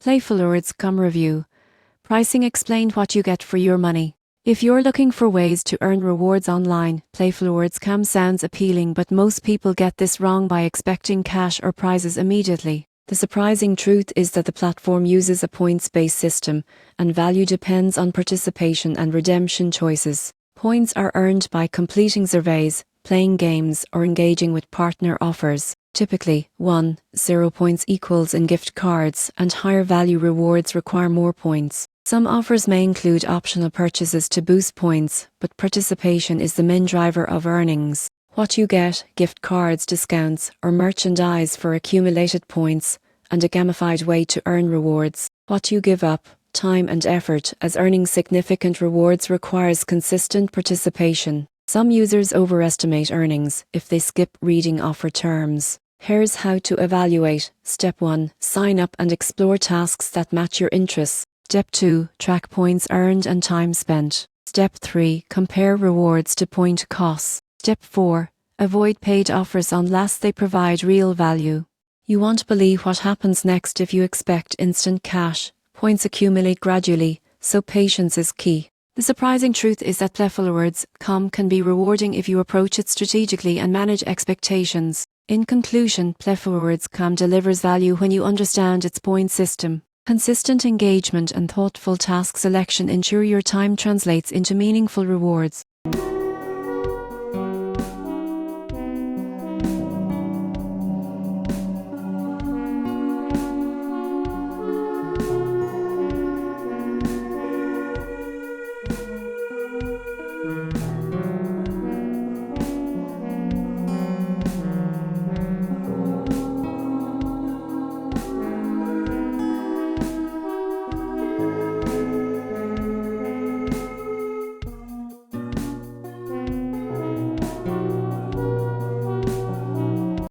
PlayfulRewardscom review. Pricing explained what you get for your money. If you're looking for ways to earn rewards online, PlayfulRewardscom sounds appealing, but most people get this wrong by expecting cash or prizes immediately. The surprising truth is that the platform uses a points-based system, and value depends on participation and redemption choices. Points are earned by completing surveys, playing games, or engaging with partner offers. Typically, 0 points equals in gift cards, and higher value rewards require more points. Some offers may include optional purchases to boost points, but participation is the main driver of earnings. What you get: gift cards, discounts, or merchandise for accumulated points, and a gamified way to earn rewards. What you give up: time and effort, as earning significant rewards requires consistent participation. Some users overestimate earnings if they skip reading offer terms. Here's how to evaluate. Step 1. Sign up and explore tasks that match your interests. Step 2. Track points earned and time spent. Step 3. Compare rewards to point costs. Step 4. Avoid paid offers unless they provide real value. You won't believe what happens next if you expect instant cash. Points accumulate gradually, so patience is key. The surprising truth is that PlayfulRewardscom can be rewarding if you approach it strategically and manage expectations. In conclusion, PlayfulRewardscom delivers value when you understand its point system. Consistent engagement and thoughtful task selection ensure your time translates into meaningful rewards.